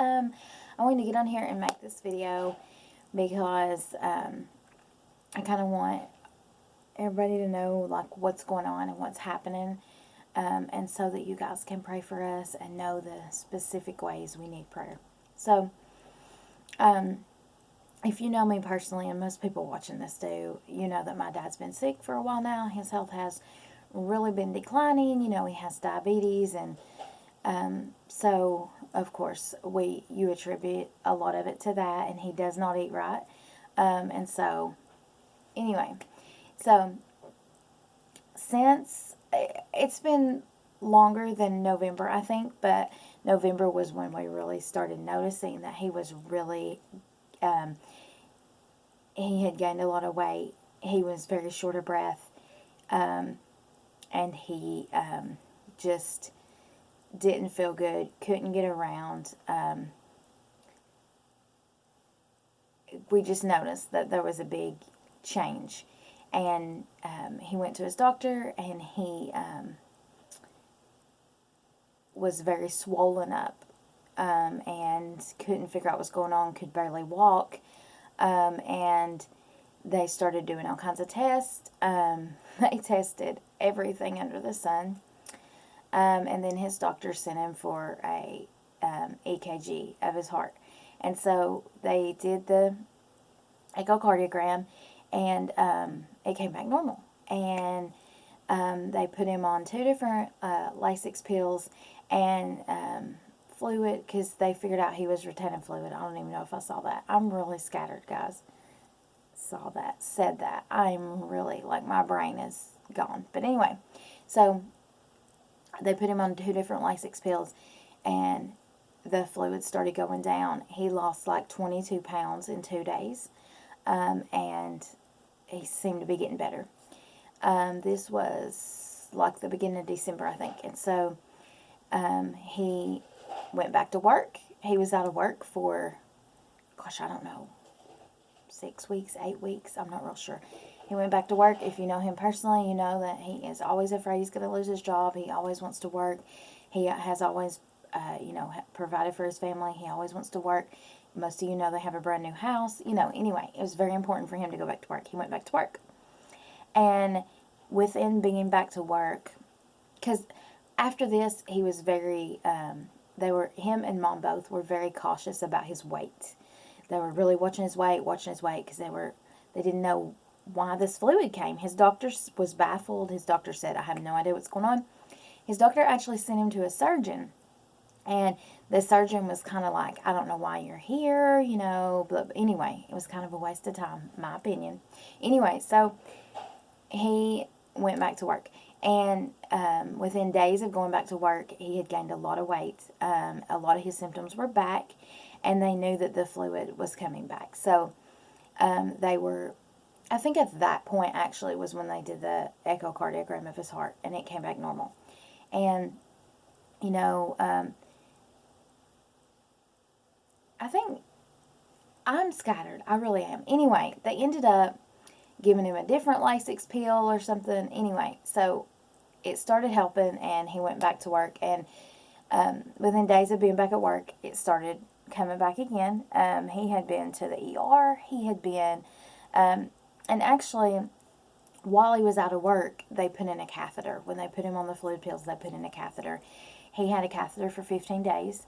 I wanted to get on here and make this video because I kind of want everybody to know like what's going on and what's happening, and so that you guys can pray for us and know the specific ways we need prayer. So, if you know me personally, and most people watching this do, you know that my dad's been sick for a while now. His health has really been declining. You know, he has diabetes, and so of course you attribute a lot of it to that, and he does not eat right. And so anyway, so since it's been longer than November, I think, but November was when we really started noticing that he was really, he had gained a lot of weight. He was very short of breath, and he just didn't feel good, couldn't get around. We just noticed that there was a big change. And he went to his doctor, and he was very swollen up, and couldn't figure out what's going on, could barely walk. And they started doing all kinds of tests. They tested everything under the sun. And then his doctor sent him for a EKG of his heart. And so they did the echocardiogram, and it came back normal. And they put him on 2 different Lasix pills and fluid, because they figured out he was retaining fluid. I don't even know if I saw that. I'm really scattered, guys. Saw that, said that. I'm really, like, my brain is gone. But anyway, so they put him on 2 different Lasix pills, and the fluid started going down. He lost like 22 pounds in 2 days, and he seemed to be getting better. This was like the beginning of December, I think. And so he went back to work. He was out of work for, gosh, I don't know, 6 weeks, 8 weeks. I'm not real sure. He went back to work. If you know him personally, you know that he is always afraid he's going to lose his job. He always wants to work. He has always, provided for his family. He always wants to work. Most of you know they have a brand new house. Anyway, it was very important for him to go back to work. He went back to work. And within being back to work, because after this, he was very, him and Mom both were very cautious about his weight. They were really watching his weight, because they didn't know why this fluid came. His doctor was baffled. His doctor said, I have no idea what's going on. His doctor actually sent him to a surgeon. And the surgeon was kind of like, I don't know why you're here, But anyway, it was kind of a waste of time, my opinion. Anyway, so he went back to work. And within days of going back to work, he had gained a lot of weight. A lot of his symptoms were back. And they knew that the fluid was coming back. So I think at that point actually was when they did the echocardiogram of his heart, and it came back normal. And, I think I'm scattered. I really am. Anyway, they ended up giving him a different Lasix pill or something. Anyway, so it started helping, and he went back to work. And within days of being back at work, it started coming back again. He had been to the ER. He had been, and actually, while he was out of work, they put in a catheter. When they put him on the fluid pills, they put in a catheter. He had a catheter for 15 days.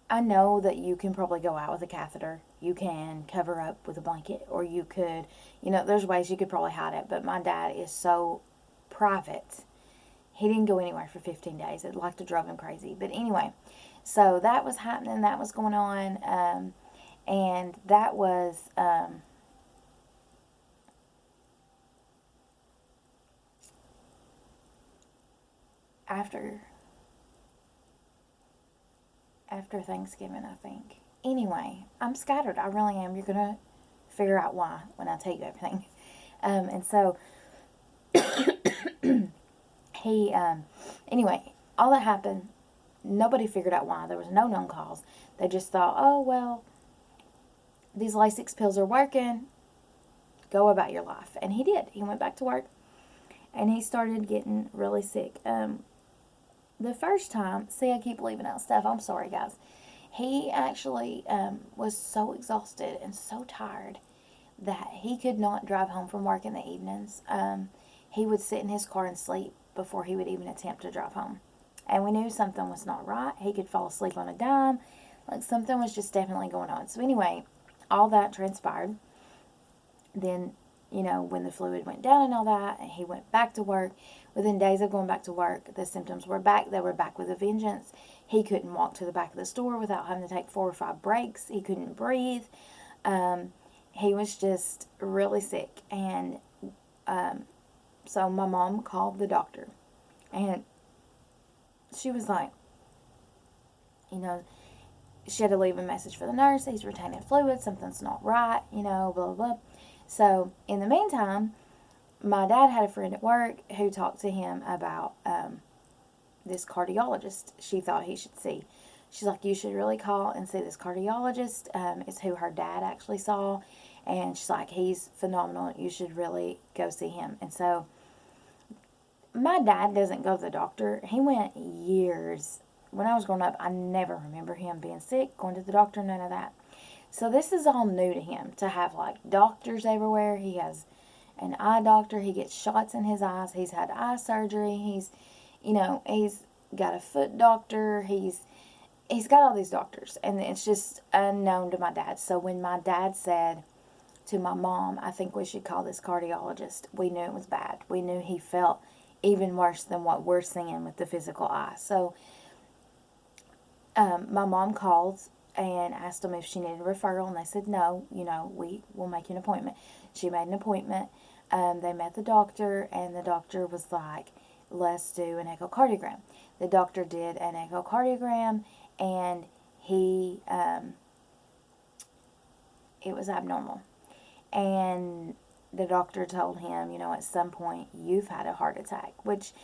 I know that you can probably go out with a catheter. You can cover up with a blanket, or you could, there's ways you could probably hide it. But my dad is so private. He didn't go anywhere for 15 days. It like to drive him crazy. But anyway, so that was happening. That was going on. And that was, after Thanksgiving, I think. Anyway, I'm scattered. I really am. You're going to figure out why when I tell you everything. And so, anyway, all that happened. Nobody figured out why. There was no known cause. They just thought, oh, well, these Lasix pills are working. Go about your life. And he did. He went back to work, and he started getting really sick. The The first time, see, I keep leaving out stuff. I'm sorry, guys. He actually was so exhausted and so tired that he could not drive home from work in the evenings. He would sit in his car and sleep before he would even attempt to drive home. And we knew something was not right. He could fall asleep on a dime. Like something was just definitely going on. So anyway, all that transpired. Then, when the fluid went down and all that, and he went back to work. Within days of going back to work, the symptoms were back. They were back with a vengeance. He couldn't walk to the back of the store without having to take 4 or 5 breaks. He couldn't breathe. He was just really sick. And so my mom called the doctor. And she was like, she had to leave a message for the nurse. He's retaining fluid. Something's not right, blah, blah, blah. So, in the meantime, my dad had a friend at work who talked to him about this cardiologist she thought he should see. She's like, you should really call and see this cardiologist. It's who her dad actually saw. And she's like, he's phenomenal. You should really go see him. And so, my dad doesn't go to the doctor. He went years. When I was growing up, I never remember him being sick, going to the doctor, none of that. So this is all new to him, to have like doctors everywhere. He has an eye doctor. He gets shots in his eyes. He's had eye surgery. He's got a foot doctor. He's got all these doctors, and it's just unknown to my dad. So when my dad said to my mom, I think we should call this cardiologist, we knew it was bad. We knew he felt even worse than what we're seeing with the physical eye. So my mom called and asked them if she needed a referral, and they said no, we will make you an appointment. She made an appointment. They met the doctor, and the doctor was like, let's do an echocardiogram. The doctor did an echocardiogram, and it was abnormal. And the doctor told him, at some point you've had a heart attack, which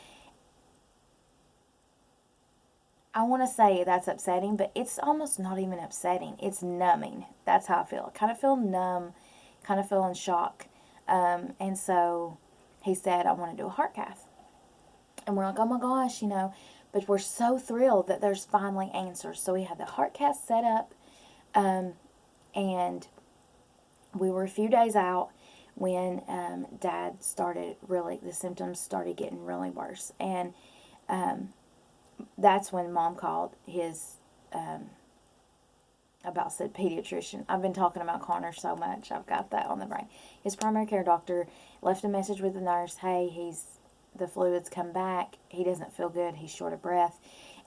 I want to say that's upsetting, but it's almost not even upsetting. It's numbing. That's how I feel. I kind of feel numb, kind of feel in shock. And so he said, I want to do a heart cath. And we're like, oh my gosh, but we're so thrilled that there's finally answers. So we had the heart cath set up, and we were a few days out when Dad the symptoms started getting really worse. And that's when Mom called his, said pediatrician. I've been talking about Connor so much. I've got that on the brain. His primary care doctor left a message with the nurse. Hey, the fluids come back. He doesn't feel good. He's short of breath.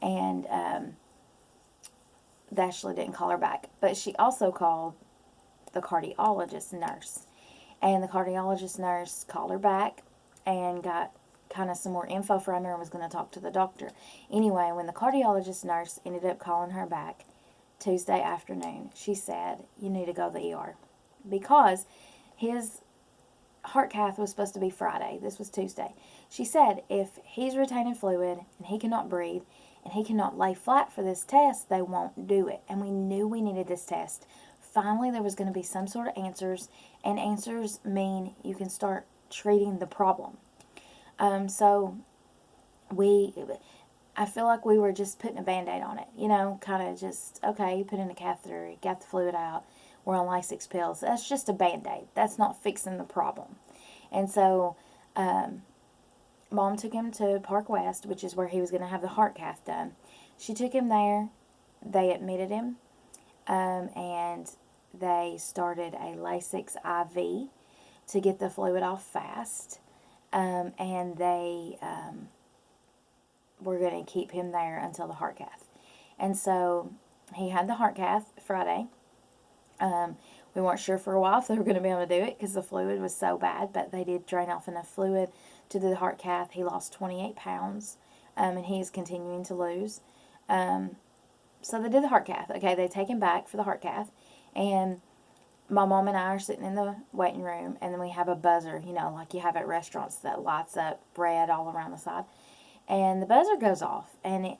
And Ashley didn't call her back. But she also called the cardiologist nurse. And the cardiologist nurse called her back and got kind of some more info from her and was going to talk to the doctor. Anyway, when the cardiologist nurse ended up calling her back Tuesday afternoon, she said, you need to go to the ER. Because his heart cath was supposed to be Friday. This was Tuesday. She said if he's retaining fluid and he cannot breathe and he cannot lay flat for this test, they won't do it. And we knew we needed this test. Finally, there was going to be some sort of answers, and answers mean you can start treating the problem. So I feel like we were just putting a Band-Aid on it, kind of just, okay, you put in a catheter, you got the fluid out, we're on Lasix pills. That's just a Band-Aid. That's not fixing the problem. And so, Mom took him to Park West, which is where he was going to have the heart cath done. She took him there. They admitted him, and they started a Lasix IV to get the fluid off fast. And they were going to keep him there until the heart cath. And so he had the heart cath Friday. We weren't sure for a while if they were going to be able to do it because the fluid was so bad, but they did drain off enough fluid to do the heart cath. He lost 28 pounds, and he is continuing to lose. So they did the heart cath. Okay, they take him back for the heart cath, and my mom and I are sitting in the waiting room, and then we have a buzzer, like you have at restaurants that lights up red all around the side. And the buzzer goes off, and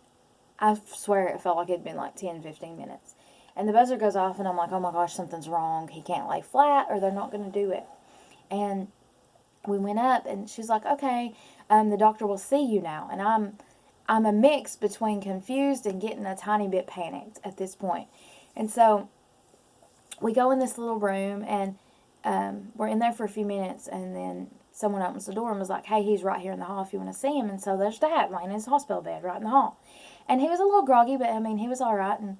I swear it felt like it had been like 10, 15 minutes. And the buzzer goes off, and I'm like, oh my gosh, something's wrong. He can't lay flat, or they're not going to do it. And we went up, and she's like, okay, the doctor will see you now. And I'm a mix between confused and getting a tiny bit panicked at this point. And so we go in this little room, and we're in there for a few minutes, and then someone opens the door and was like, hey, he's right here in the hall if you want to see him. And so there's Dad laying in his hospital bed right in the hall. And he was a little groggy, but I mean, he was all right. And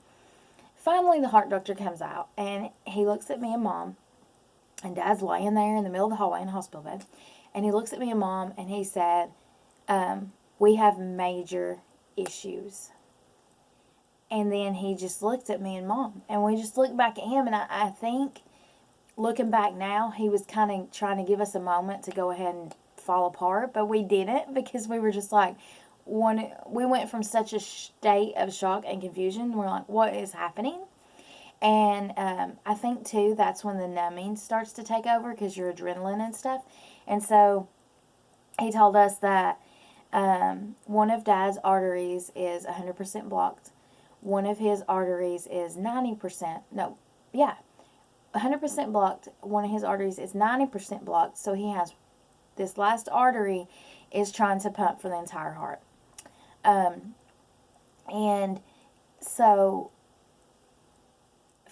finally the heart doctor comes out, and he looks at me and Mom, and Dad's laying there in the middle of the hallway in a hospital bed. And he looks at me and Mom, and he said, we have major issues. And then he just looked at me and Mom, and we just looked back at him. And I think, looking back now, he was kind of trying to give us a moment to go ahead and fall apart, but we didn't, because we were just like, we went from such a state of shock and confusion. We're like, what is happening? And I think, too, that's when the numbing starts to take over, because your adrenaline and stuff. And so he told us that one of Dad's arteries is 100% blocked. One of his arteries is 90%. No, yeah. 100% blocked. One of his arteries is 90% blocked. So he has, this last artery is trying to pump for the entire heart. And so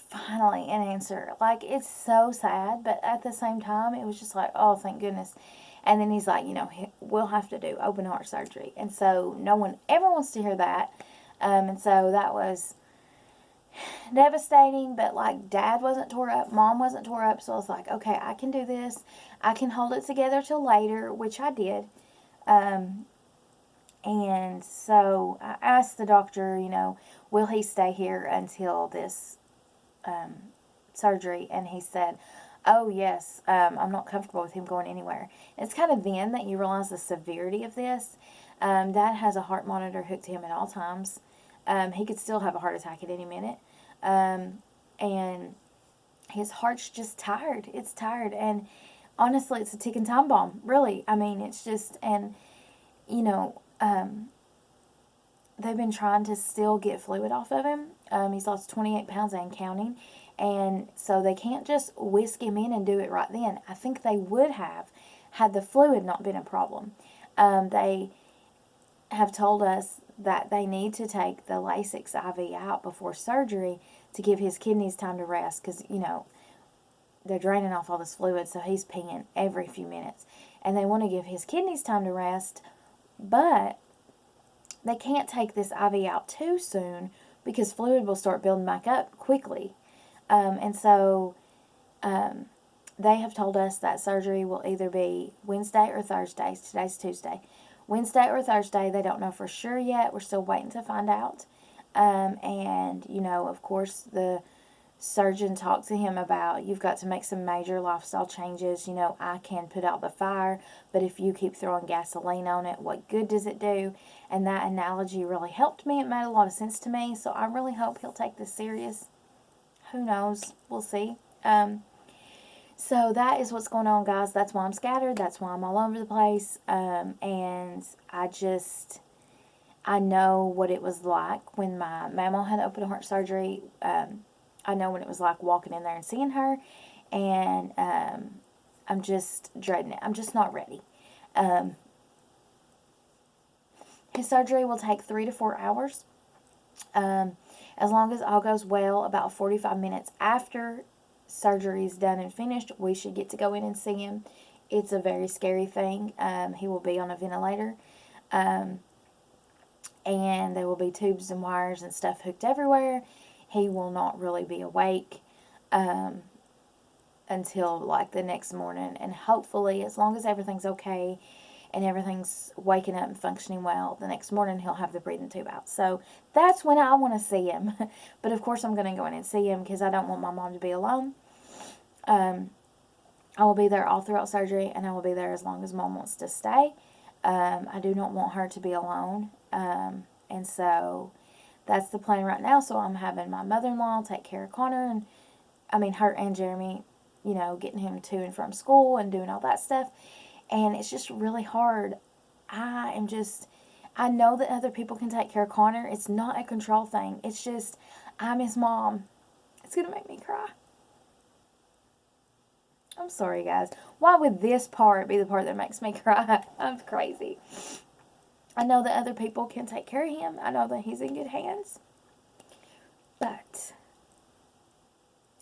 finally an answer. Like, it's so sad, but at the same time, it was just like, oh, thank goodness. And then he's like, we'll have to do open heart surgery. And so no one ever wants to hear that. And so that was devastating, but like, Dad wasn't tore up, Mom wasn't tore up. So I was like, okay, I can do this. I can hold it together till later, which I did. And so I asked the doctor, will he stay here until this surgery? And he said, oh, yes, I'm not comfortable with him going anywhere. And it's kind of then that you realize the severity of this. Dad has a heart monitor hooked to him at all times. He could still have a heart attack at any minute. And his heart's just tired. It's tired. And honestly, it's a ticking time bomb, really. I mean, it's just, and, they've been trying to still get fluid off of him. He's lost 28 pounds and counting. And so they can't just whisk him in and do it right then. I think they would have had the fluid not been a problem. They have told us that they need to take the Lasix IV out before surgery to give his kidneys time to rest, because, they're draining off all this fluid, so he's peeing every few minutes. And they want to give his kidneys time to rest, but they can't take this IV out too soon, because fluid will start building back up quickly. And so they have told us that surgery will either be Wednesday or Thursday. Today's Tuesday. Wednesday or Thursday, they don't know for sure yet. We're still waiting to find out. And, of course, the surgeon talked to him about, you've got to make some major lifestyle changes. I can put out the fire, but if you keep throwing gasoline on it, what good does it do? And that analogy really helped me. It made a lot of sense to me. So I really hope he'll take this serious. Who knows? We'll see. So that is what's going on, guys. That's why I'm scattered. That's why I'm all over the place. And I know what it was like when my mama had open heart surgery. I know what it was like walking in there and seeing her. And I'm just dreading it. I'm just not ready. His surgery will take 3 to 4 hours. As long as all goes well, about 45 minutes after surgery is done and finished, we should get to go in and see him. It's a very scary thing. He will be on a ventilator. And there will be tubes and wires and stuff hooked everywhere. He will not really be awake until like the next morning. And hopefully, as long as everything's okay and everything's waking up and functioning well, the next morning he'll have the breathing tube out. So that's when I want to see him. But of course I'm going to go in and see him, because I don't want my mom to be alone. I will be there all throughout surgery, and I will be there as long as Mom wants to stay. I do not want her to be alone. And so that's the plan right now. So I'm having my mother-in-law take care of Connor, and her and Jeremy, getting him to and from school and doing all that stuff. And it's just really hard. I know that other people can take care of Connor. It's not a control thing. It's just, I'm his mom. It's going to make me cry. I'm sorry, guys. Why would this part be the part that makes me cry? I'm crazy. I know that other people can take care of him. I know that he's in good hands. But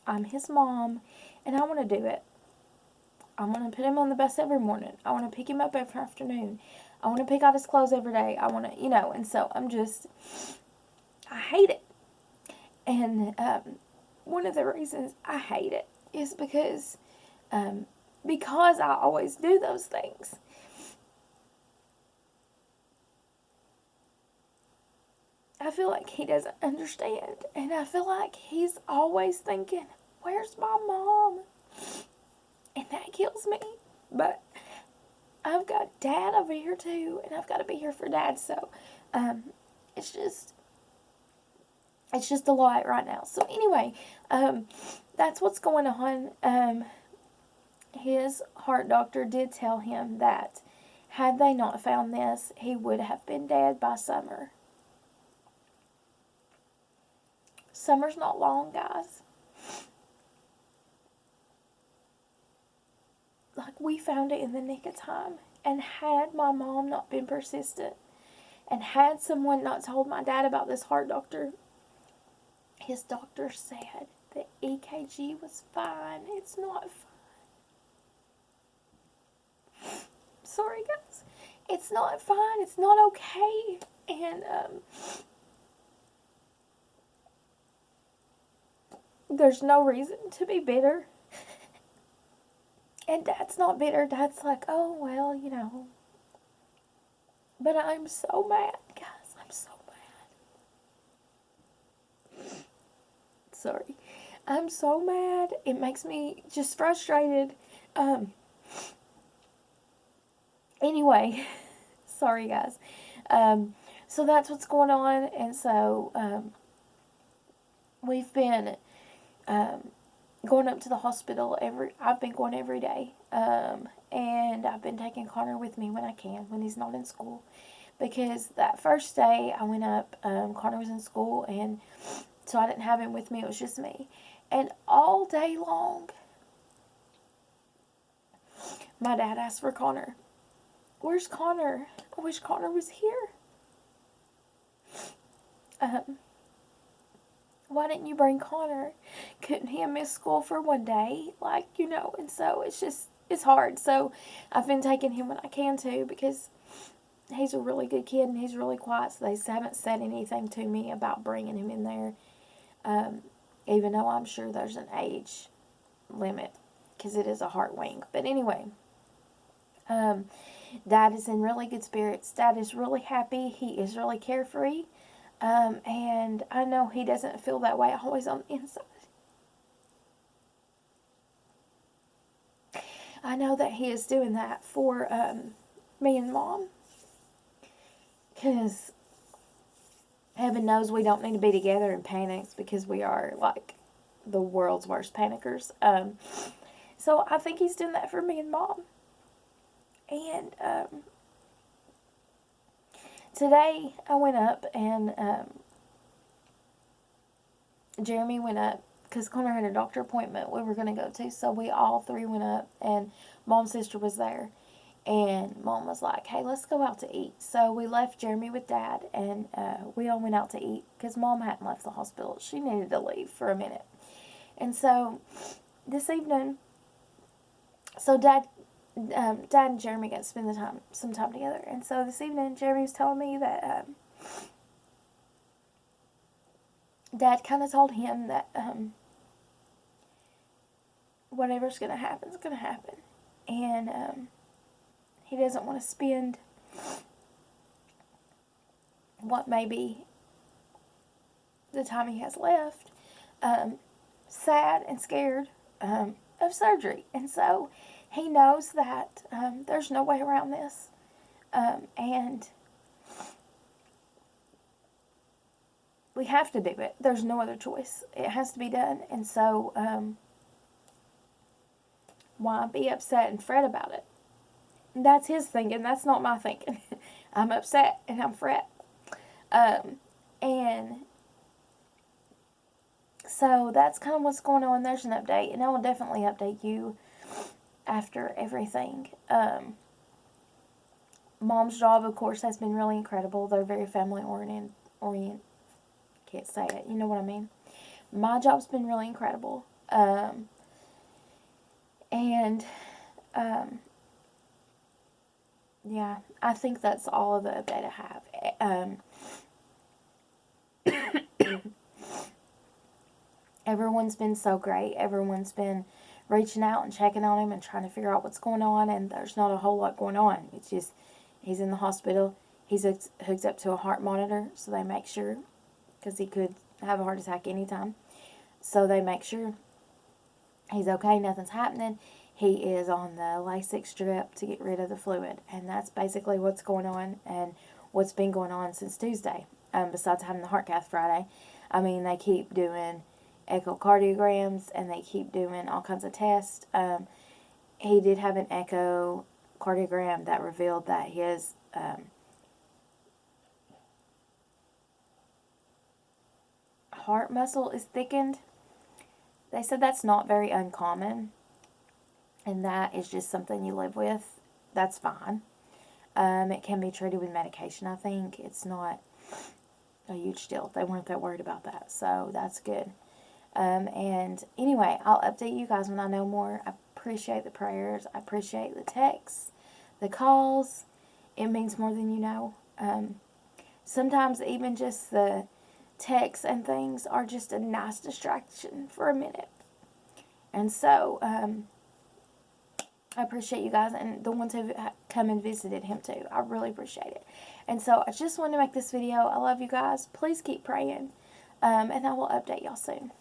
I'm his mom, and I want to do it. I want to put him on the bus every morning. I want to pick him up every afternoon. I want to pick out his clothes every day. I want to, and so I hate it. And one of the reasons I hate it is because I always do those things. I feel like he doesn't understand, and I feel like he's always thinking, where's my mom? And that kills me. But I've got Dad over here too, and I've got to be here for Dad, so it's just a lot right now. So anyway, that's what's going on. His heart doctor did tell him that had they not found this, he would have been dead by summer. Summer's not long, guys. Like, we found it in the nick of time. And had my mom not been persistent, and had someone not told my dad about this heart doctor, his doctor said the EKG was fine. It's not fine. Sorry, guys. It's not fine. It's not okay. And, there's no reason to be bitter. And Dad's not bitter. Dad's like, oh, well. But I'm so mad, guys. I'm so mad. Sorry. I'm so mad. It makes me just frustrated. Anyway. Sorry, guys. So that's what's going on. And so, we've been going up to the hospital I've been going every day, and I've been taking Connor with me when I can, when he's not in school, because that first day I went up, Connor was in school, and so I didn't have him with me. It was just me, and all day long my dad asked for Connor. Where's Connor? I wish Connor was here. Why didn't you bring Connor? Couldn't he miss school for one day? And so it's hard. So I've been taking him when I can too, because he's a really good kid and he's really quiet. So they haven't said anything to me about bringing him in there, even though I'm sure there's an age limit, because it is a heart wing. But anyway, Dad is in really good spirits. Dad is really happy. He is really carefree. And I know he doesn't feel that way always on the inside. I know that he is doing that for me and Mom, because heaven knows we don't need to be together in panics, because we are like the world's worst panickers. So I think he's doing that for me and Mom. And today I went up, and Jeremy went up because Connor had a doctor appointment we were going to go to. So we all three went up, and Mom's sister was there. And Mom was like, hey, let's go out to eat. So we left Jeremy with Dad, and we all went out to eat because Mom hadn't left the hospital. She needed to leave for a minute. And so this evening, Dad and Jeremy got to spend some time together. And so this evening, Jeremy was telling me that Dad kind of told him that whatever's going to happen is going to happen. And he doesn't want to spend what may be the time he has left sad and scared of surgery. And so he knows that there's no way around this. And we have to do it. There's no other choice. It has to be done. And so why be upset and fret about it? That's his thinking. That's not my thinking. I'm upset and I'm fret. And so that's kind of what's going on. There's an update. And I will definitely update you after everything. Mom's job, of course, has been really incredible. They're very family oriented. Can't say it. You know what I mean? My job's been really incredible. And yeah, I think that's all of the update I have. Everyone's been so great. Everyone's been reaching out and checking on him and trying to figure out what's going on, and there's not a whole lot going on. It's just he's in the hospital. He's hooked up to a heart monitor, so they make sure, because he could have a heart attack anytime. So they make sure he's okay, nothing's happening. He is on the Lasix drip to get rid of the fluid, and that's basically what's going on and what's been going on since Tuesday, besides having the heart cath Friday. I mean, they keep doing echocardiograms, and they keep doing all kinds of tests. He did have an echocardiogram that revealed that his heart muscle is thickened. They said that's not very uncommon, and that is just something you live with. That's fine. It can be treated with medication, I think. It's not a huge deal. They weren't that worried about that, so that's good. And anyway, I'll update you guys when I know more. I appreciate the prayers. I appreciate the texts, the calls. It means more than you know. Sometimes even just the texts and things are just a nice distraction for a minute. And so, I appreciate you guys and the ones who have come and visited him too. I really appreciate it. And so, I just wanted to make this video. I love you guys. Please keep praying. And I will update y'all soon.